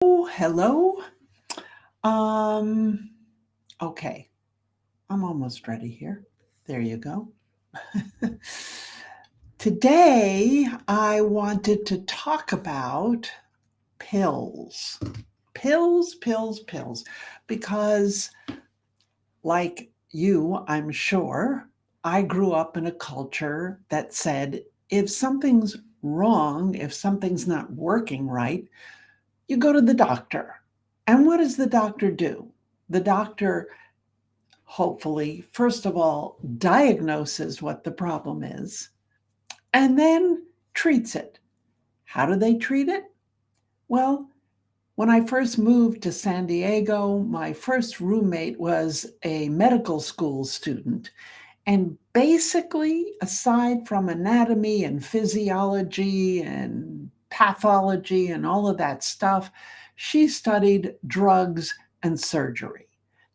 Hello, hello. Um, okay, I'm almost ready here. There you go. Today, I wanted to talk about pills. Pills, pills, pills. Because, like you, I'm sure, I grew up in a culture that said if something's wrong, if something's not working right, you go to the doctor. And what does the doctor do? The doctor, hopefully, first of all, diagnoses what the problem is and then treats it. How do they treat it? Well, when I first moved to San Diego, my first roommate was a medical school student. And basically, aside from anatomy and physiology and pathology and all of that stuff, she studied drugs and surgery.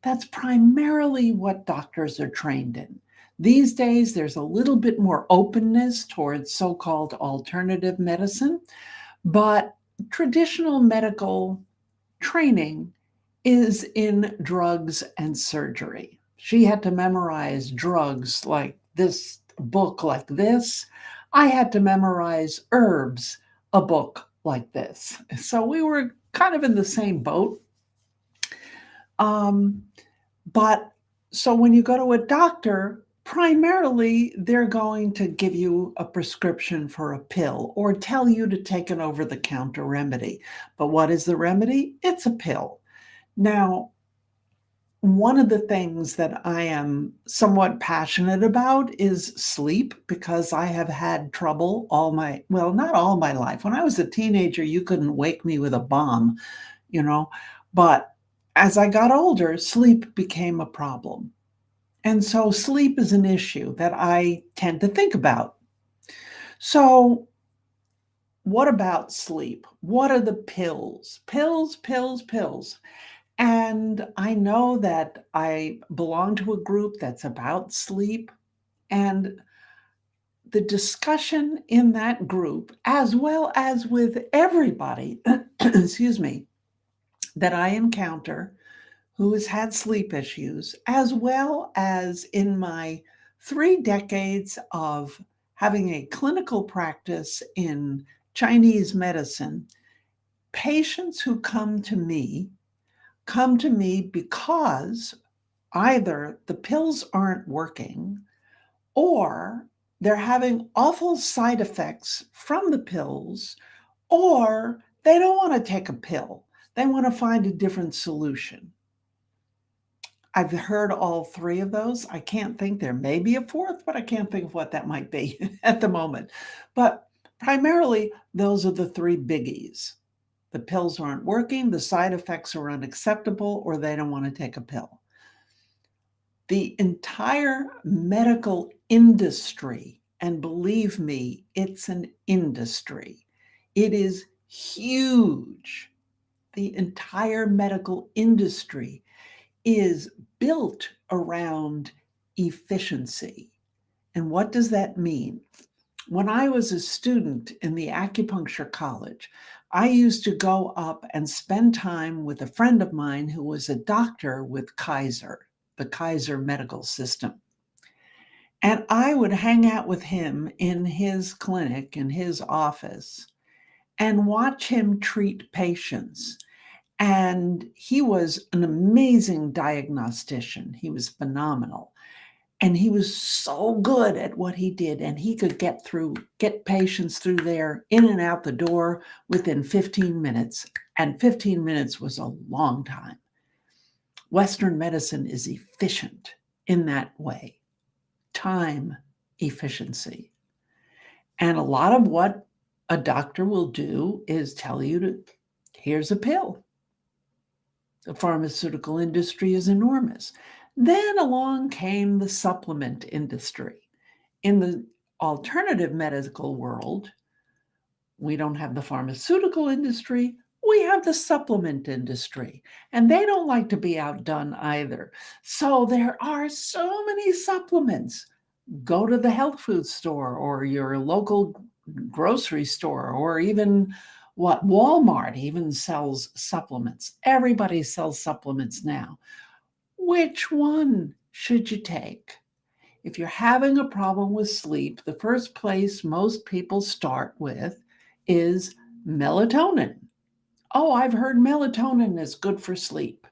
That's primarily what doctors are trained in. These days, there's a little bit more openness towards so called alternative medicine, but traditional medical training is in drugs and surgery. She had to memorize drugs like this, book like this. I had to memorize herbs, a book like this. So we were kind of in the same boat. Um, but so when you go to a doctor, primarily they're going to give you a prescription for a pill or tell you to take an over the counter remedy. But what is the remedy? It's a pill. Now, one of the things that I am somewhat passionate about is sleep because I have had trouble not all my life. When I was a teenager, you couldn't wake me with a bomb, you know, but as I got older, sleep became a problem. And so sleep is an issue that I tend to think about. So, what about sleep? What are the pills? Pills, pills, pills. And I know that I belong to a group that's about sleep. And the discussion in that group, as well as with everybody, excuse me, that I encounter who has had sleep issues, as well as in my 3 decades of having a clinical practice in Chinese medicine, patients who come to me because either the pills aren't working or they're having awful side effects from the pills, or they don't want to take a pill. They want to find a different solution. I've heard all three of those. I can't think there may be a fourth, but I can't think of what that might be at the moment. But primarily, those are the three biggies. The pills aren't working, the side effects are unacceptable, or they don't want to take a pill. The entire medical industry, and believe me, it's an industry, it is huge. The entire medical industry is built around efficiency. And what does that mean? When I was a student in the acupuncture college, I used to go up and spend time with a friend of mine who was a doctor with Kaiser, the Kaiser medical system. And I would hang out with him in his clinic, in his office, and watch him treat patients. And he was an amazing diagnostician. He was phenomenal. And he was so good at what he did. And he could get patients through there, in and out the door within 15 minutes. And 15 minutes was a long time. Western medicine is efficient in that way. Time efficiency. And a lot of what a doctor will do is tell you here's a pill. The pharmaceutical industry is enormous. Then along came the supplement industry. In the alternative medical world, we don't have the pharmaceutical industry, we have the supplement industry. And they don't like to be outdone either. So there are so many supplements. Go to the health food store or your local grocery store or even What Walmart even sells supplements. Everybody sells supplements now. Which one should you take? If you're having a problem with sleep, the first place most people start with is melatonin. Oh, I've heard melatonin is good for sleep.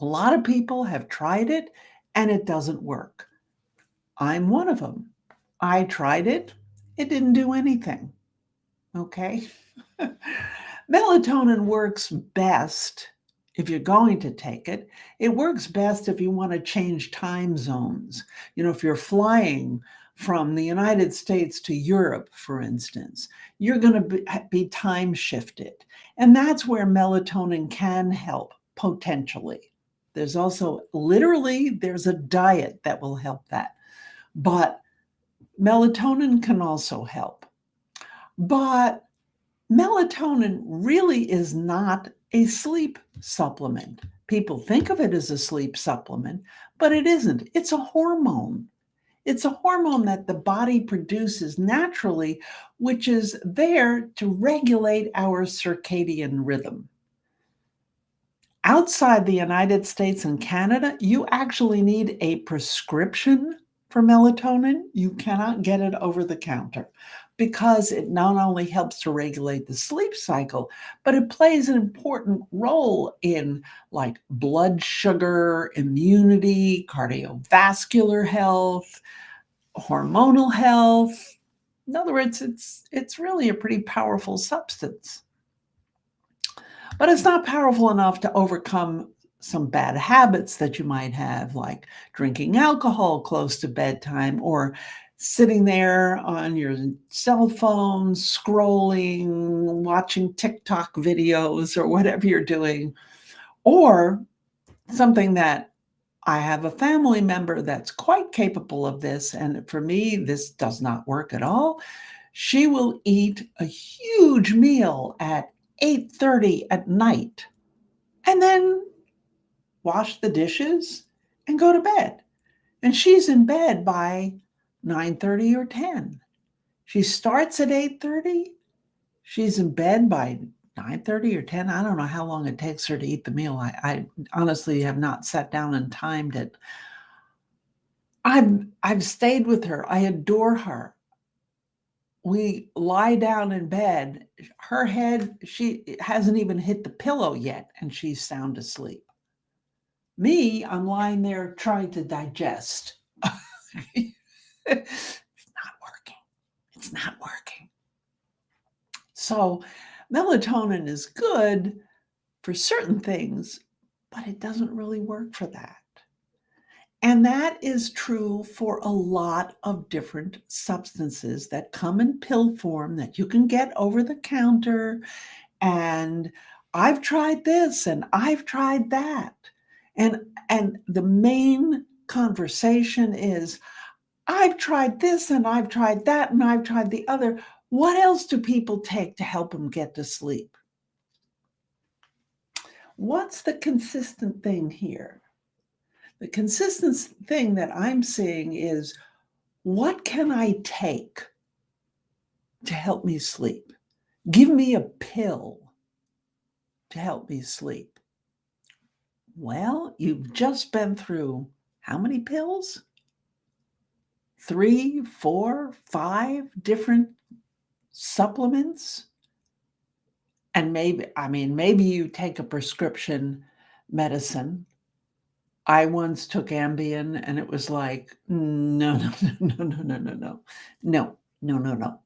A lot of people have tried it and it doesn't work. I'm one of them. I tried it, it didn't do anything. Okay. Melatonin works best if you're going to take it. It works best if you want to change time zones. If you're flying from the United States to Europe, for instance, you're going to be time shifted. And that's where melatonin can help potentially. There's also there's a diet that will help that. But melatonin can also help. But melatonin really is not a sleep supplement. People think of it as a sleep supplement, but it isn't. It's a hormone. It's a hormone that the body produces naturally, which is there to regulate our circadian rhythm. Outside the United States and Canada, you actually need a prescription for melatonin. You cannot get it over the counter because it not only helps to regulate the sleep cycle, but it plays an important role in like blood sugar, immunity, cardiovascular health, hormonal health. In other words, it's really a pretty powerful substance. But it's not powerful enough to overcome some bad habits that you might have, like drinking alcohol close to bedtime or sitting there on your cell phone, scrolling, watching TikTok videos or whatever you're doing, or something that I have a family member that's quite capable of this. And for me, this does not work at all. She will eat a huge meal at 8:30 at night and then wash the dishes and go to bed. And she's in bed by 9:30 or 10. She starts at 8:30. She's in bed by 9:30 or 10. I don't know how long it takes her to eat the meal. I honestly have not sat down and timed it. I've stayed with her. I adore her. We lie down in bed. Her head, she hasn't even hit the pillow yet, and she's sound asleep. Me, I'm lying there trying to digest. It's not working. It's not working. So, melatonin is good for certain things, but it doesn't really work for that. And that is true for a lot of different substances that come in pill form that you can get over the counter. And I've tried this and I've tried that. And the main conversation is, I've tried this and I've tried that and I've tried the other. What else do people take to help them get to sleep? What's the consistent thing here? The consistent thing that I'm seeing is, what can I take to help me sleep? Give me a pill to help me sleep. Well, you've just been through how many pills? 3, 4, 5 different supplements. And maybe you take a prescription medicine. I once took Ambien and it was like, no, no, no, no, no, no, no, no, no, no, no, no.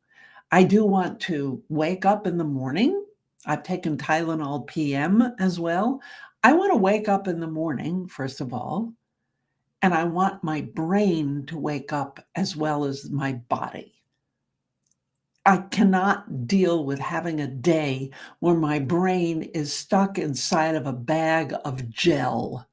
I do want to wake up in the morning. I've taken Tylenol PM as well. I want to wake up in the morning, first of all, and I want my brain to wake up as well as my body. I cannot deal with having a day where my brain is stuck inside of a bag of gel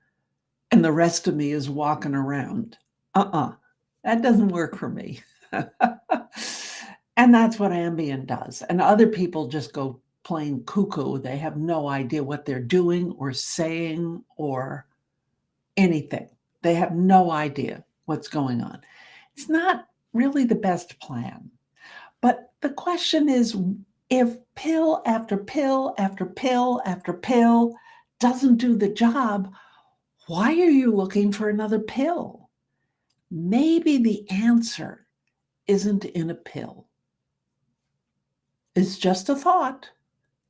and the rest of me is walking around. That doesn't work for me. And that's what Ambien does. And other people just go plain cuckoo. They have no idea what they're doing or saying or anything. They have no idea what's going on. It's not really the best plan. But the question is, If pill after pill after pill after pill doesn't do the job, why are you looking for another pill? Maybe the answer isn't in a pill. It's just a thought.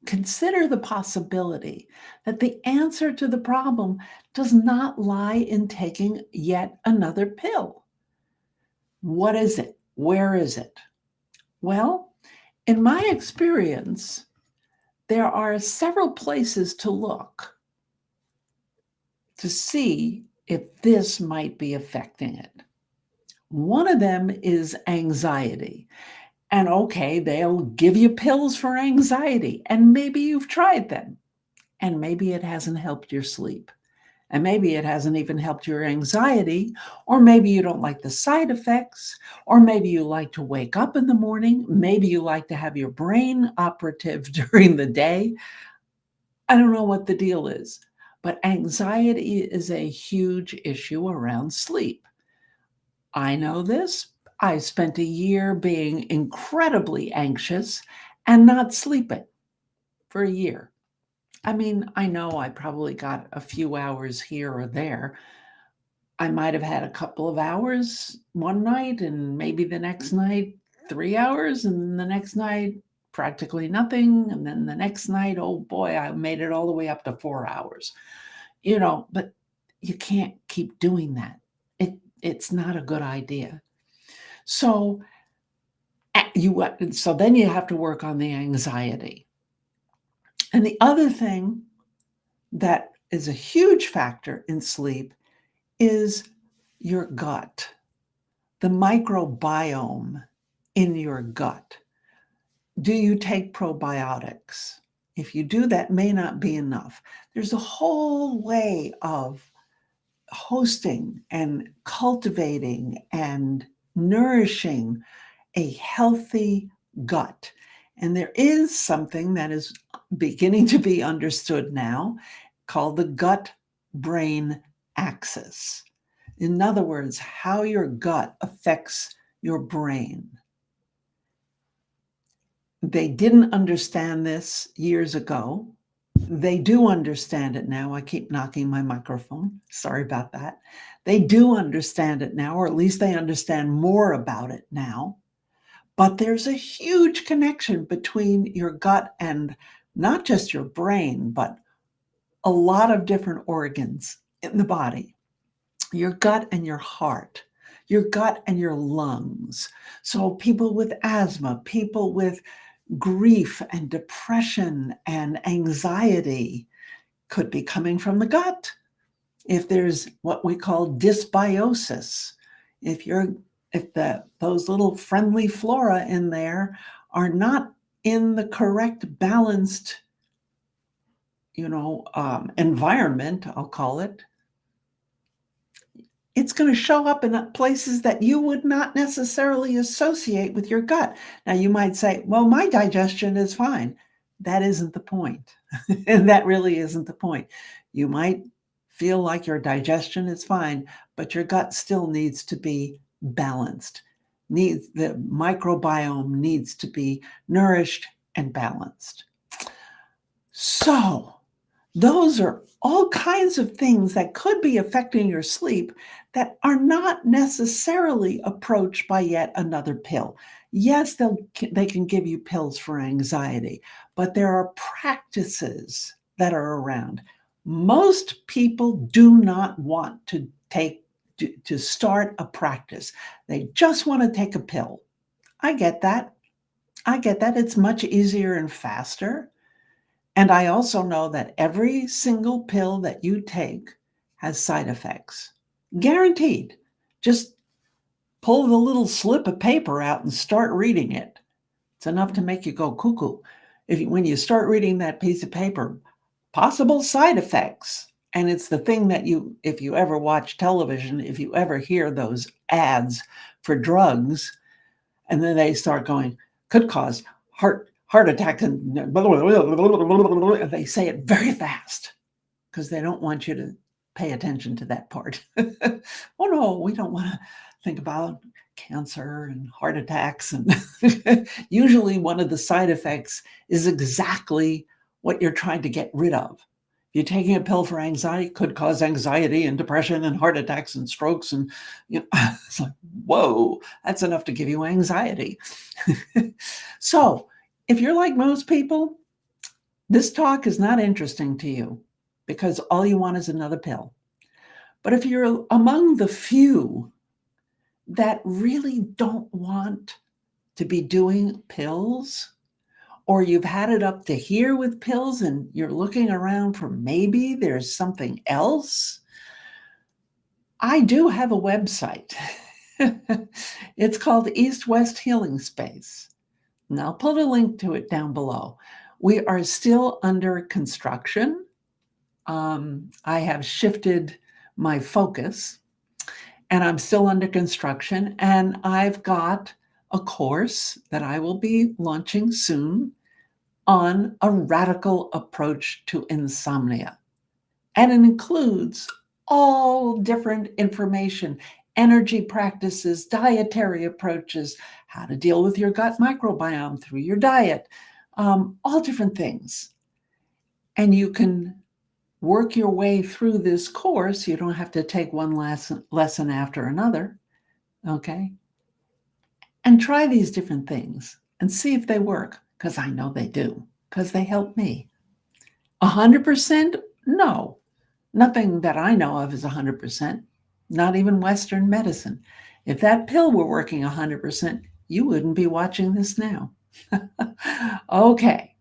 Consider the possibility that the answer to the problem does not lie in taking yet another pill. What is it? Where is it? Well, in my experience, there are several places to look to see if this might be affecting it. One of them is anxiety. And okay, they'll give you pills for anxiety, and maybe you've tried them, and maybe it hasn't helped your sleep. And maybe it hasn't even helped your anxiety, or maybe you don't like the side effects, or maybe you like to wake up in the morning. Maybe you like to have your brain operative during the day. I don't know what the deal is, but anxiety is a huge issue around sleep. I know this. I spent a year being incredibly anxious and not sleeping for a year. I mean, I know I probably got a few hours here or there. I might have had a couple of hours one night, and maybe the next night 3 hours, and the next night practically nothing. And then the next night, oh boy, I made it all the way up to 4 hours. But you can't keep doing that. It's not a good idea. So so then you have to work on the anxiety. And the other thing that is a huge factor in sleep is your gut, the microbiome in your gut. Do you take probiotics? If you do, that may not be enough. There's a whole way of hosting and cultivating and nourishing a healthy gut. And there is something that is beginning to be understood now called the gut-brain axis. In other words, how your gut affects your brain. They didn't understand this years ago. They do understand it now. I keep knocking my microphone. Sorry about that. They do understand it now, or at least they understand more about it now. But there's a huge connection between your gut and not just your brain, but a lot of different organs in the body. Your gut and your heart, your gut and your lungs. So people with asthma, people with grief and depression and anxiety could be coming from the gut. If there's what we call dysbiosis, if those little friendly flora in there are not in the correct balanced environment, I'll call it, it's going to show up in places that you would not necessarily associate with your gut. Now, you might say, well, my digestion is fine. That isn't the point. And that really isn't the point. You might feel like your digestion is fine, but your gut still needs to be balanced. The microbiome needs to be nourished and balanced. So, those are all kinds of things that could be affecting your sleep that are not necessarily approached by yet another pill. Yes, they can give you pills for anxiety, but there are practices that are around. Most people do not want to start a practice. They just want to take a pill. I get that. It's much easier and faster. And I also know that every single pill that you take has side effects. Guaranteed. Just pull the little slip of paper out and start reading it. It's enough to make you go cuckoo. When you start reading that piece of paper, possible side effects. And it's the thing that if you ever watch television, if you ever hear those ads for drugs, and then they start going, could cause heart attack, and they say it very fast because they don't want you to pay attention to that part. Oh no, we don't want to think about cancer and heart attacks. And usually one of the side effects is exactly what you're trying to get rid of. If you're taking a pill for anxiety, it could cause anxiety and depression and heart attacks and strokes. And it's like, whoa, that's enough to give you anxiety. So if you're like most people, this talk is not interesting to you because all you want is another pill. But if you're among the few that really don't want to be doing pills, or you've had it up to here with pills and you're looking around for maybe there's something else, I do have a website. It's called East West Healing Space. And I'll put a link to it down below. We are still under construction. I have shifted my focus, and I'm still under construction, and I've got a course that I will be launching soon on a radical approach to insomnia. And it includes all different information, energy practices, dietary approaches, how to deal with your gut microbiome through your diet, all different things. And you can work your way through this course. You don't have to take one lesson after another, okay? And try these different things and see if they work, because I know they do, because they help me. 100%? No. Nothing that I know of is 100%, not even Western medicine. If that pill were working 100%, you wouldn't be watching this now. Okay,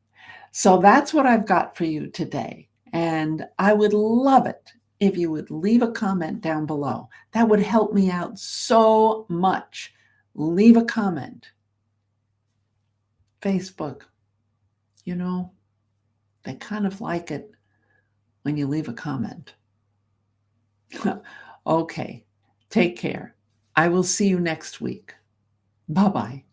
so that's what I've got for you today. And I would love it if you would leave a comment down below. That would help me out so much. Leave a comment. Facebook, they kind of like it when you leave a comment. Okay, take care. I will see you next week. Bye-bye.